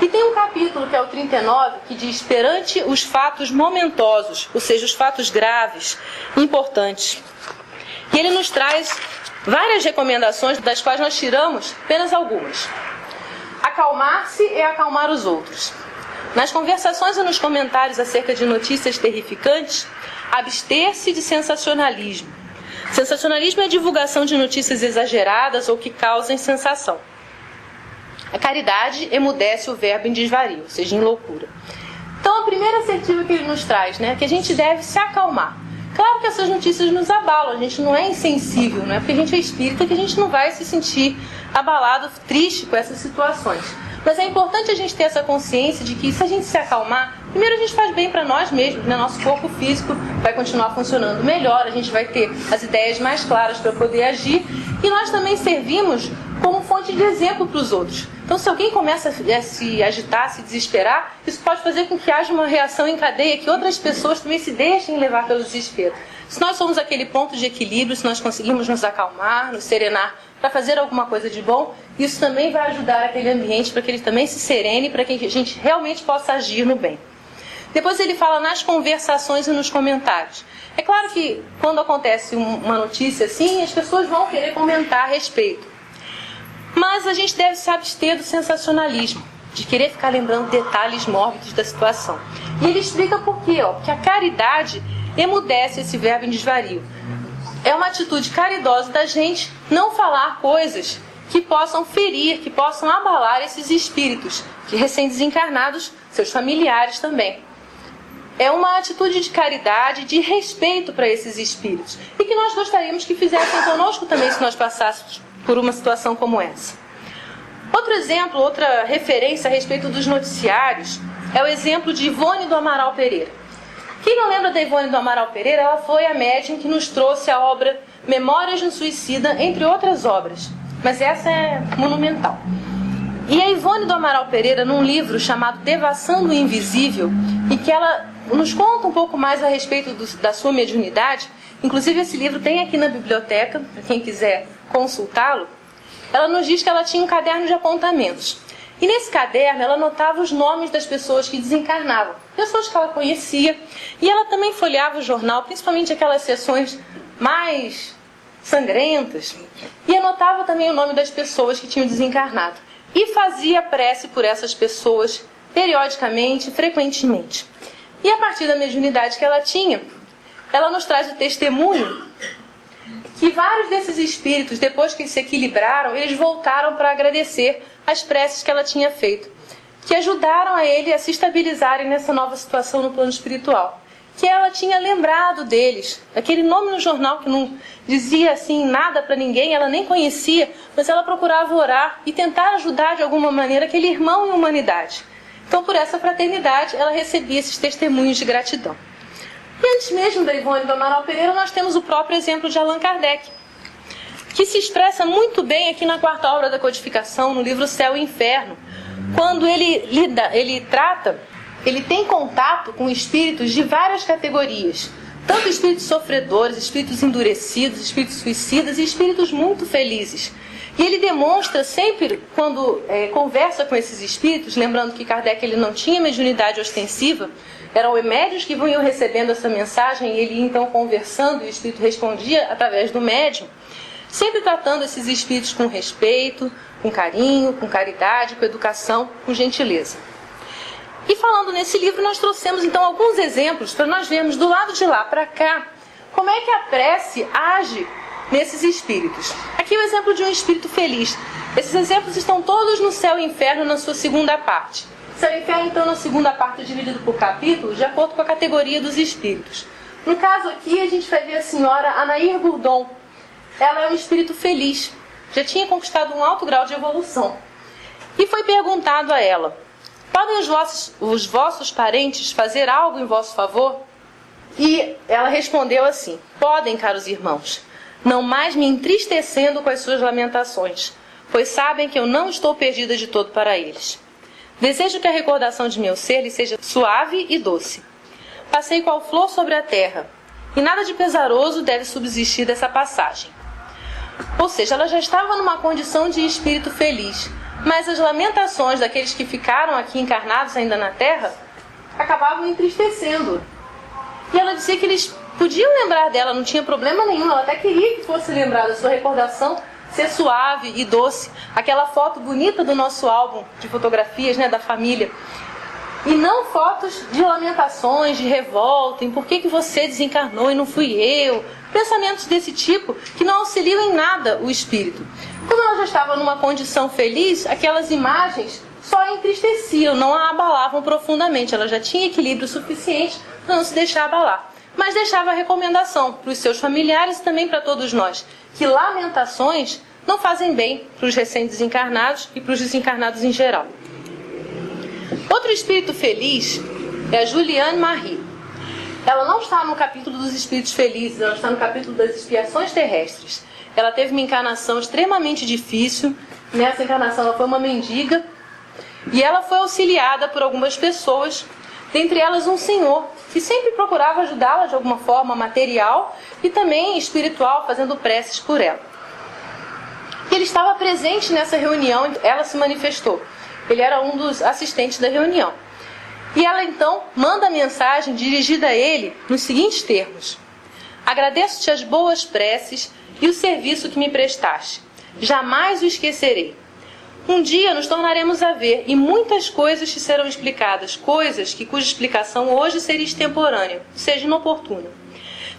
S1: E tem um capítulo, que é o 39, que diz: perante os fatos momentosos, ou seja, os fatos graves, importantes. E ele nos traz várias recomendações, das quais nós tiramos apenas algumas. Acalmar-se é acalmar os outros. Nas conversações e nos comentários acerca de notícias terrificantes, abster-se de sensacionalismo. Sensacionalismo é a divulgação de notícias exageradas ou que causem sensação. A caridade emudece o verbo em desvario, ou seja, em loucura. Então, a primeira assertiva que ele nos traz, é que a gente deve se acalmar. Claro que essas notícias nos abalam, a gente não é insensível, não é porque a gente é espírita que a gente não vai se sentir abalado, triste com essas situações. Mas é importante a gente ter essa consciência de que se a gente se acalmar, primeiro a gente faz bem para nós mesmos, nosso corpo físico vai continuar funcionando melhor, a gente vai ter as ideias mais claras para poder agir e nós também servimos como fonte de exemplo para os outros. Então, se alguém começa a se agitar, a se desesperar, isso pode fazer com que haja uma reação em cadeia, que outras pessoas também se deixem levar pelo desespero. Se nós somos aquele ponto de equilíbrio, se nós conseguimos nos acalmar, nos serenar para fazer alguma coisa de bom, isso também vai ajudar aquele ambiente para que ele também se serene, para que a gente realmente possa agir no bem. Depois ele fala nas conversações e nos comentários. É claro que quando acontece uma notícia assim, as pessoas vão querer comentar a respeito. Mas a gente deve se abster do sensacionalismo, de querer ficar lembrando detalhes mórbidos da situação. E ele explica por quê, porque a caridade emudece esse verbo em desvario. É uma atitude caridosa da gente não falar coisas que possam ferir, que possam abalar esses espíritos, que recém-desencarnados, seus familiares também. É uma atitude de caridade, de respeito para esses espíritos. E que nós gostaríamos que fizessem conosco também, se nós passássemos por uma situação como essa. Outro exemplo, outra referência a respeito dos noticiários, é o exemplo de Ivone do Amaral Pereira. Quem não lembra da Ivone do Amaral Pereira, ela foi a médium que nos trouxe a obra Memórias de um Suicida, entre outras obras. Mas essa é monumental. E a Ivone do Amaral Pereira, num livro chamado Devassando o Invisível, e que ela nos conta um pouco mais a respeito da sua mediunidade, inclusive esse livro tem aqui na biblioteca, para quem quiser consultá-lo, ela nos diz que ela tinha um caderno de apontamentos. E nesse caderno ela anotava os nomes das pessoas que desencarnavam, pessoas que ela conhecia, e ela também folheava o jornal, principalmente aquelas sessões mais sangrentas, e anotava também o nome das pessoas que tinham desencarnado. E fazia prece por essas pessoas, periodicamente, frequentemente. E a partir da mediunidade que ela tinha, ela nos traz o testemunho que vários desses espíritos, depois que se equilibraram, eles voltaram para agradecer as preces que ela tinha feito, que ajudaram a ele a se estabilizarem nessa nova situação no plano espiritual. Que ela tinha lembrado deles, aquele nome no jornal que não dizia assim nada para ninguém, ela nem conhecia, mas ela procurava orar e tentar ajudar de alguma maneira aquele irmão em humanidade. Então, por essa fraternidade, ela recebia esses testemunhos de gratidão. E antes mesmo da Ivone do Amaral Pereira, nós temos o próprio exemplo de Allan Kardec, que se expressa muito bem aqui na quarta obra da codificação, no livro Céu e Inferno, quando ele tem contato com espíritos de várias categorias, tanto espíritos sofredores, espíritos endurecidos, espíritos suicidas e espíritos muito felizes. E ele demonstra sempre, quando conversa com esses espíritos, lembrando que Kardec ele não tinha mediunidade ostensiva, eram médiuns que iam recebendo essa mensagem e ele ia então conversando e o espírito respondia através do médium, sempre tratando esses espíritos com respeito, com carinho, com caridade, com educação, com gentileza. E falando nesse livro, nós trouxemos então alguns exemplos para nós vermos do lado de lá para cá como é que a prece age nesses espíritos. Aqui é o exemplo de um espírito feliz. Esses exemplos estão todos no Céu e Inferno na sua segunda parte. Céu e Inferno, então, na segunda parte, dividido por capítulos, de acordo com a categoria dos espíritos. No caso aqui, a gente vai ver a senhora Anair Bourdon. Ela é um espírito feliz. Já tinha conquistado um alto grau de evolução. E foi perguntado a ela: podem os vossos parentes fazer algo em vosso favor? E ela respondeu assim: podem, caros irmãos, não mais me entristecendo com as suas lamentações, pois sabem que eu não estou perdida de todo para eles. Desejo que a recordação de meu ser lhe seja suave e doce. Passei qual flor sobre a terra, e nada de pesaroso deve subsistir dessa passagem. Ou seja, ela já estava numa condição de espírito feliz, mas as lamentações daqueles que ficaram aqui encarnados ainda na terra acabavam entristecendo. E ela dizia que eles podiam lembrar dela, não tinha problema nenhum, ela até queria que fosse lembrada a sua recordação ser suave e doce, aquela foto bonita do nosso álbum de fotografias, né, da família, e não fotos de lamentações, de revolta, em por que você desencarnou e não fui eu, pensamentos desse tipo que não auxiliam em nada o espírito. Como ela já estava numa condição feliz, aquelas imagens só a entristeciam, não a abalavam profundamente, ela já tinha equilíbrio suficiente para não se deixar abalar. Mas deixava a recomendação para os seus familiares e também para todos nós, que lamentações não fazem bem para os recém-desencarnados e para os desencarnados em geral. Outro espírito feliz é a Juliane Marie. Ela não está no capítulo dos espíritos felizes, ela está no capítulo das expiações terrestres. Ela teve uma encarnação extremamente difícil. Nessa encarnação ela foi uma mendiga e ela foi auxiliada por algumas pessoas, dentre elas um senhor que sempre procurava ajudá-la de alguma forma material e também espiritual, fazendo preces por ela. Ele estava presente nessa reunião, ela se manifestou. Ele era um dos assistentes da reunião. E ela então manda a mensagem dirigida a ele nos seguintes termos: agradeço-te as boas preces e o serviço que me prestaste. Jamais o esquecerei. Um dia nos tornaremos a ver e muitas coisas te serão explicadas, coisas cuja explicação hoje seria extemporânea, seja inoportuna.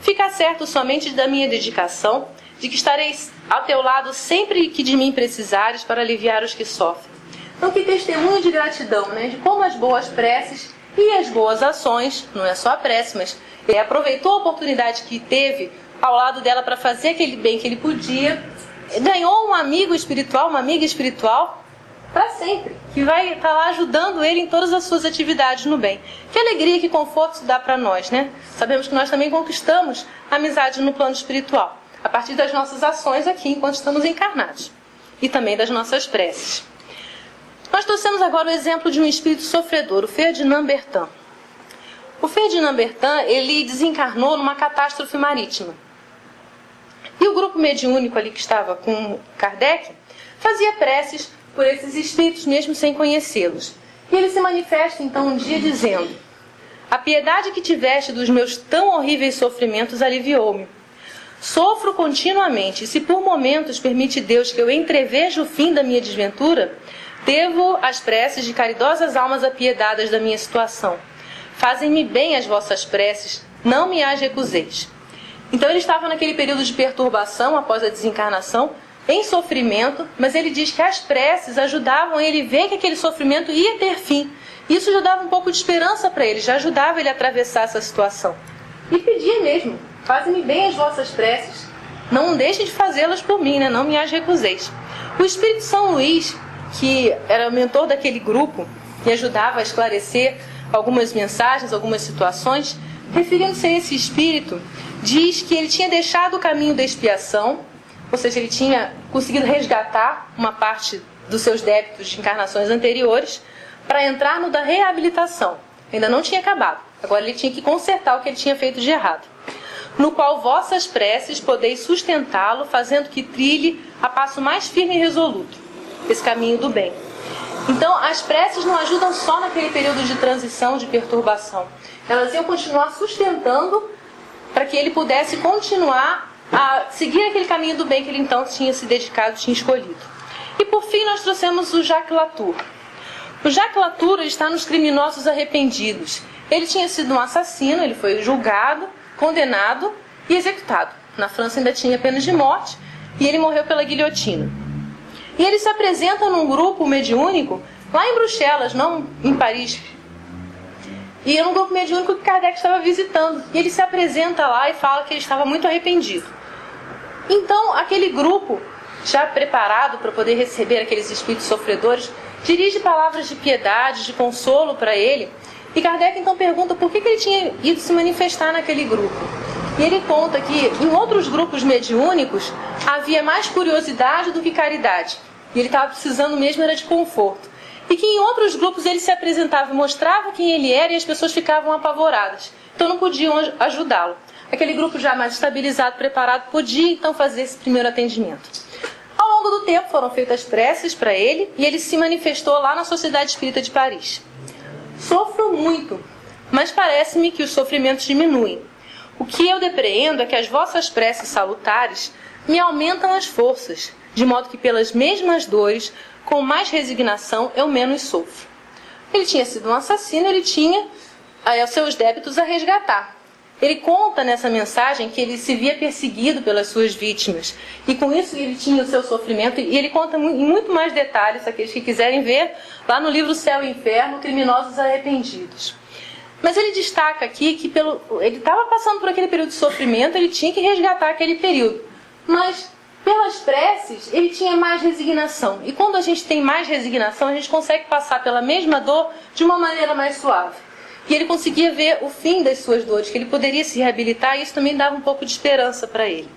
S1: Fica certo somente da minha dedicação, de que estarei ao teu lado sempre que de mim precisares para aliviar os que sofrem. Então, que testemunho de gratidão, né? De como as boas preces e as boas ações, não é só a prece, mas ele aproveitou a oportunidade que teve ao lado dela para fazer aquele bem que ele podia, ganhou um amigo espiritual, uma amiga espiritual, para sempre, que vai estar lá ajudando ele em todas as suas atividades no bem. Que alegria, que conforto isso dá para nós, né? Sabemos que nós também conquistamos amizade no plano espiritual, a partir das nossas ações aqui, enquanto estamos encarnados, e também das nossas preces. Nós trouxemos agora o exemplo de um espírito sofredor, o Ferdinand Bertin. O Ferdinand Bertin, ele desencarnou numa catástrofe marítima. E o grupo mediúnico ali que estava com Kardec fazia preces por esses espíritos mesmo sem conhecê-los. E ele se manifesta então um dia dizendo: a piedade que tiveste dos meus tão horríveis sofrimentos aliviou-me. Sofro continuamente, e se por momentos permite Deus que eu entreveja o fim da minha desventura, devo as preces de caridosas almas apiedadas da minha situação. Fazem-me bem as vossas preces, não me as recuseis. Então ele estava naquele período de perturbação após a desencarnação, em sofrimento, mas ele diz que as preces ajudavam ele a ver que aquele sofrimento ia ter fim. Isso já dava um pouco de esperança para ele, já ajudava ele a atravessar essa situação. E pedia mesmo: fazem-me bem as vossas preces, não deixem de fazê-las por mim, não me as recuseis. O Espírito São Luís, que era o mentor daquele grupo e ajudava a esclarecer algumas mensagens, algumas situações, referindo-se a esse espírito, diz que ele tinha deixado o caminho da expiação, ou seja, ele tinha conseguido resgatar uma parte dos seus débitos de encarnações anteriores para entrar no da reabilitação. Ainda não tinha acabado, agora ele tinha que consertar o que ele tinha feito de errado. No qual vossas preces podeis sustentá-lo, fazendo que trilhe a passo mais firme e resoluto esse caminho do bem. Então, as preces não ajudam só naquele período de transição, de perturbação. Elas iam continuar sustentando para que ele pudesse continuar a seguir aquele caminho do bem que ele então tinha se dedicado, tinha escolhido. E por fim nós trouxemos o Jacques Latour. O Jacques Latour está nos Criminosos Arrependidos. Ele tinha sido um assassino, ele foi julgado, condenado e executado. Na França ainda tinha pena de morte e ele morreu pela guilhotina. E ele se apresenta num grupo mediúnico lá em Bruxelas, não em Paris. E era um grupo mediúnico que Kardec estava visitando. E ele se apresenta lá e fala que ele estava muito arrependido. Então, aquele grupo, já preparado para poder receber aqueles espíritos sofredores, dirige palavras de piedade, de consolo para ele. E Kardec então pergunta por que ele tinha ido se manifestar naquele grupo. E ele conta que em outros grupos mediúnicos havia mais curiosidade do que caridade. E ele estava precisando mesmo era de conforto. E que em outros grupos ele se apresentava e mostrava quem ele era e as pessoas ficavam apavoradas. Então não podiam ajudá-lo. Aquele grupo já mais estabilizado, preparado, podia então fazer esse primeiro atendimento. Ao longo do tempo foram feitas preces para ele e ele se manifestou lá na Sociedade Espírita de Paris. Sofro muito, mas parece-me que os sofrimentos diminuem. O que eu depreendo é que as vossas preces salutares me aumentam as forças, de modo que pelas mesmas dores, com mais resignação, eu menos sofro. Ele tinha sido um assassino, ele tinha os seus débitos a resgatar. Ele conta nessa mensagem que ele se via perseguido pelas suas vítimas. E com isso ele tinha o seu sofrimento. E ele conta em muito mais detalhes, aqueles que quiserem ver, lá no livro Céu e Inferno, Criminosos Arrependidos. Mas ele destaca aqui que ele estava passando por aquele período de sofrimento, ele tinha que resgatar aquele período. Mas pelas preces, ele tinha mais resignação. E quando a gente tem mais resignação, a gente consegue passar pela mesma dor de uma maneira mais suave. E ele conseguia ver o fim das suas dores, que ele poderia se reabilitar, e isso também dava um pouco de esperança para ele.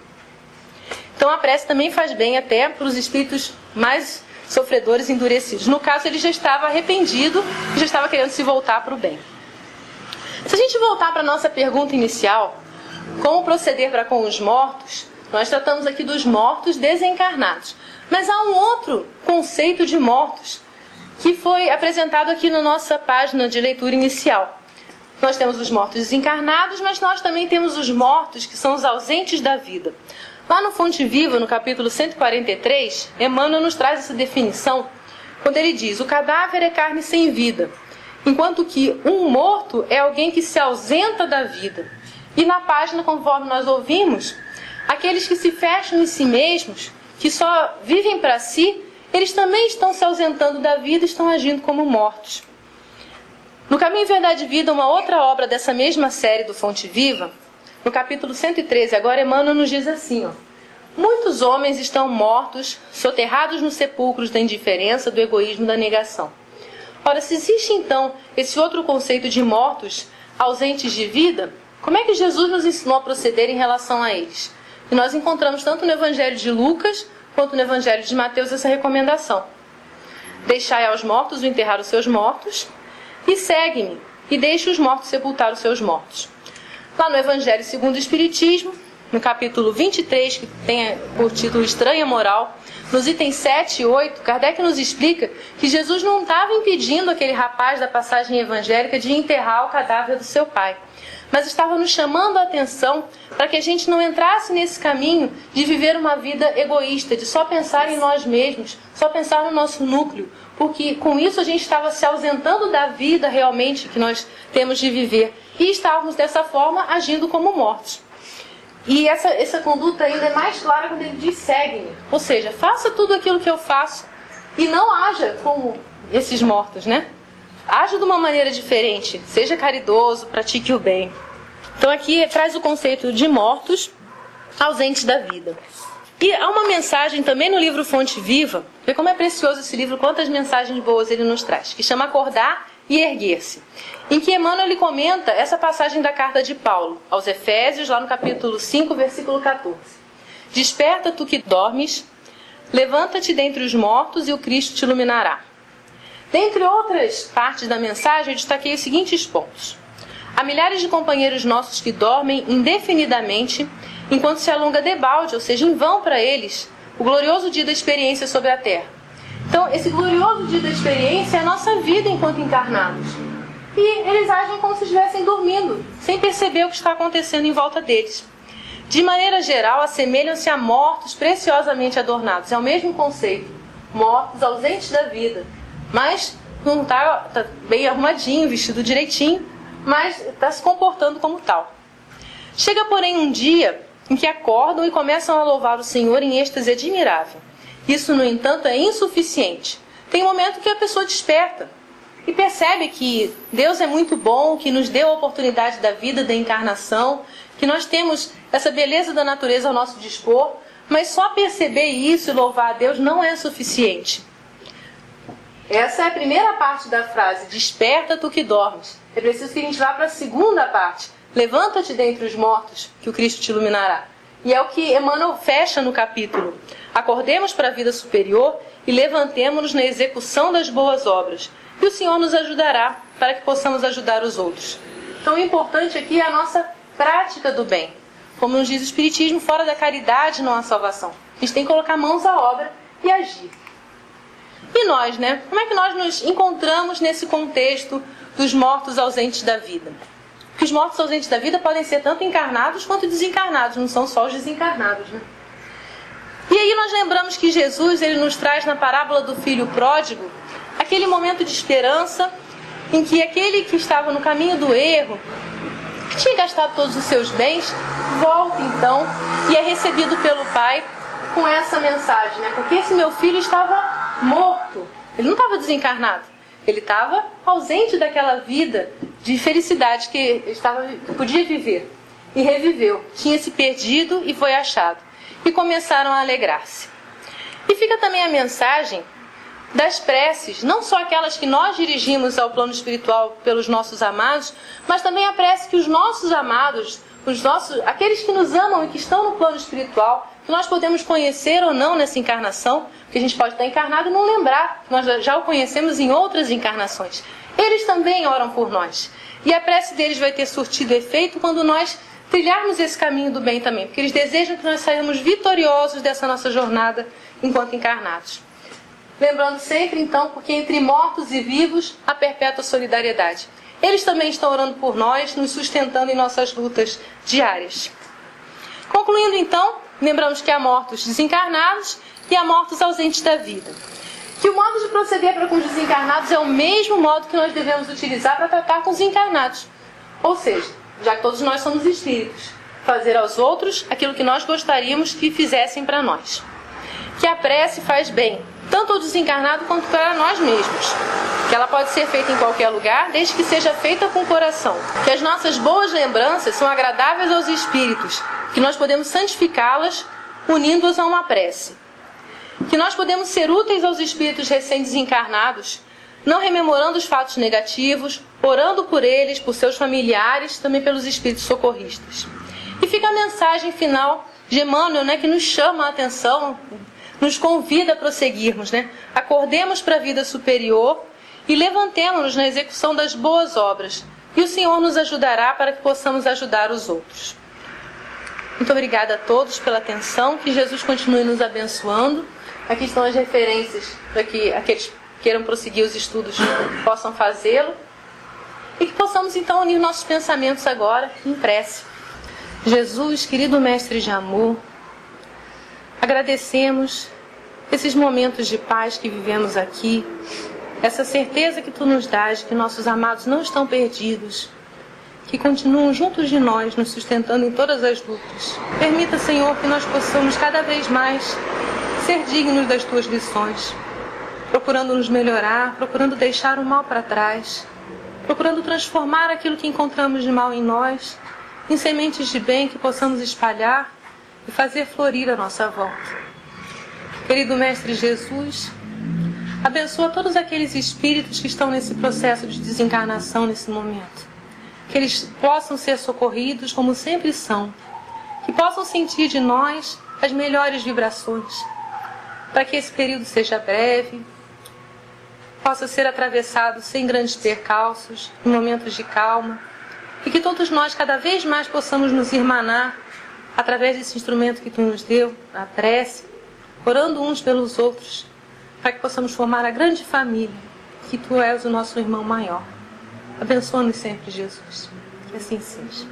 S1: Então a prece também faz bem até para os espíritos mais sofredores, endurecidos. No caso, ele já estava arrependido, já estava querendo se voltar para o bem. Se a gente voltar para a nossa pergunta inicial, como proceder para com os mortos, nós tratamos aqui dos mortos desencarnados. Mas há um outro conceito de mortos que foi apresentado aqui na nossa página de leitura inicial. Nós temos os mortos desencarnados, mas nós também temos os mortos que são os ausentes da vida. Lá no Fonte Viva, no capítulo 143, Emmanuel nos traz essa definição, quando ele diz: o cadáver é carne sem vida, enquanto que um morto é alguém que se ausenta da vida. E na página, conforme nós ouvimos, aqueles que se fecham em si mesmos, que só vivem para si, eles também estão se ausentando da vida e estão agindo como mortos. No Caminho, Verdade e Vida, uma outra obra dessa mesma série do Fonte Viva, no capítulo 113, agora Emmanuel nos diz assim: muitos homens estão mortos, soterrados nos sepulcros da indiferença, do egoísmo, da negação. Ora, se existe então esse outro conceito de mortos ausentes de vida, como é que Jesus nos ensinou a proceder em relação a eles? E nós encontramos tanto no Evangelho de Lucas quanto no Evangelho de Mateus essa recomendação: deixai aos mortos o enterrar os seus mortos, e segue-me, e deixe os mortos sepultar os seus mortos. Lá no Evangelho segundo o Espiritismo, no capítulo 23, que tem por título Estranha Moral, nos itens 7 e 8, Kardec nos explica que Jesus não estava impedindo aquele rapaz da passagem evangélica de enterrar o cadáver do seu pai, mas estava nos chamando a atenção para que a gente não entrasse nesse caminho de viver uma vida egoísta, de só pensar em nós mesmos, só pensar no nosso núcleo, porque com isso a gente estava se ausentando da vida realmente que nós temos de viver e estávamos dessa forma agindo como mortos. E essa conduta ainda é mais clara quando ele diz segue-me, ou seja, faça tudo aquilo que eu faço e não haja como esses mortos, né? Haja de uma maneira diferente, seja caridoso, pratique o bem. Então aqui traz o conceito de mortos ausentes da vida. E há uma mensagem também no livro Fonte Viva, vê como é precioso esse livro, quantas mensagens boas ele nos traz, que chama Acordar e Erguer-se, em que Emmanuel ele comenta essa passagem da carta de Paulo aos Efésios, lá no capítulo 5, versículo 14. Desperta tu que dormes, levanta-te dentre os mortos e o Cristo te iluminará. Dentre outras partes da mensagem, eu destaquei os seguintes pontos. Há milhares de companheiros nossos que dormem indefinidamente, enquanto se alonga debalde, ou seja, em vão para eles, o glorioso dia da experiência sobre a terra. Então, esse glorioso dia da experiência é a nossa vida enquanto encarnados. E eles agem como se estivessem dormindo, sem perceber o que está acontecendo em volta deles. De maneira geral, assemelham-se a mortos preciosamente adornados. É o mesmo conceito. Mortos, ausentes da vida. Mas não está bem arrumadinho, vestido direitinho, mas está se comportando como tal. Chega, porém, um dia em que acordam e começam a louvar o Senhor em êxtase admirável. Isso, no entanto, é insuficiente. Tem um momento que a pessoa desperta e percebe que Deus é muito bom, que nos deu a oportunidade da vida, da encarnação, que nós temos essa beleza da natureza ao nosso dispor, mas só perceber isso e louvar a Deus não é suficiente. Essa é a primeira parte da frase, desperta tu que dormes. É preciso que a gente vá para a segunda parte, levanta-te dentre os mortos, que o Cristo te iluminará. E é o que Emmanuel fecha no capítulo. Acordemos para a vida superior e levantemo-nos na execução das boas obras. E o Senhor nos ajudará para que possamos ajudar os outros. Então o importante aqui é a nossa prática do bem. Como nos diz o Espiritismo, fora da caridade não há salvação. A gente tem que colocar mãos à obra e agir. E nós, né? Como é que nós nos encontramos nesse contexto dos mortos ausentes da vida? Porque os mortos ausentes da vida podem ser tanto encarnados quanto desencarnados, não são só os desencarnados, né? E aí nós lembramos que Jesus ele nos traz na parábola do filho pródigo aquele momento de esperança em que aquele que estava no caminho do erro, que tinha gastado todos os seus bens, volta então e é recebido pelo pai com essa mensagem, né? Porque esse meu filho estava morto, ele não estava desencarnado, ele estava ausente daquela vida de felicidade que podia viver e reviveu, tinha se perdido e foi achado. E começaram a alegrar-se. E fica também a mensagem das preces, não só aquelas que nós dirigimos ao plano espiritual pelos nossos amados, mas também a prece que os nossos amados, aqueles que nos amam e que estão no plano espiritual, que nós podemos conhecer ou não nessa encarnação, porque a gente pode estar encarnado e não lembrar, que nós já o conhecemos em outras encarnações. Eles também oram por nós. E a prece deles vai ter surtido efeito quando nós trilharmos esse caminho do bem também, porque eles desejam que nós saímos vitoriosos dessa nossa jornada enquanto encarnados. Lembrando sempre, então, porque entre mortos e vivos há perpétua solidariedade. Eles também estão orando por nós, nos sustentando em nossas lutas diárias. Concluindo, então, lembramos que há mortos desencarnados e há mortos ausentes da vida. Que o modo de proceder para com os desencarnados é o mesmo modo que nós devemos utilizar para tratar com os encarnados. Ou seja, já que todos nós somos espíritos, fazer aos outros aquilo que nós gostaríamos que fizessem para nós. Que a prece faz bem, tanto ao desencarnado quanto para nós mesmos. Que ela pode ser feita em qualquer lugar, desde que seja feita com o coração. Que as nossas boas lembranças são agradáveis aos espíritos, que nós podemos santificá-las unindo-as a uma prece. Que nós podemos ser úteis aos espíritos recém-desencarnados, não rememorando os fatos negativos, orando por eles, por seus familiares, também pelos espíritos socorristas. E fica a mensagem final de Emmanuel, né, que nos chama a atenção, nos convida a prosseguirmos, né? Acordemos para a vida superior e levantemo-nos na execução das boas obras. E o Senhor nos ajudará para que possamos ajudar os outros. Muito obrigada a todos pela atenção, que Jesus continue nos abençoando. Aqui estão as referências para que aqueles que queiram prosseguir os estudos possam fazê-lo. E que possamos então unir nossos pensamentos agora em prece. Jesus, querido Mestre de amor, agradecemos esses momentos de paz que vivemos aqui, essa certeza que Tu nos dás de que nossos amados não estão perdidos, que continuam juntos de nós, nos sustentando em todas as lutas. Permita, Senhor, que nós possamos cada vez mais ser dignos das Tuas lições, procurando nos melhorar, procurando deixar o mal para trás, procurando transformar aquilo que encontramos de mal em nós em sementes de bem que possamos espalhar e fazer florir a nossa volta. Querido Mestre Jesus, abençoa todos aqueles espíritos que estão nesse processo de desencarnação nesse momento. Que eles possam ser socorridos como sempre são. Que possam sentir de nós as melhores vibrações. Para que esse período seja breve, possa ser atravessado sem grandes percalços, em momentos de calma. E que todos nós cada vez mais possamos nos irmanar através desse instrumento que Tu nos deu, a prece, orando uns pelos outros, para que possamos formar a grande família, que Tu és o nosso irmão maior. Abençoa-nos sempre, Jesus. Que assim seja.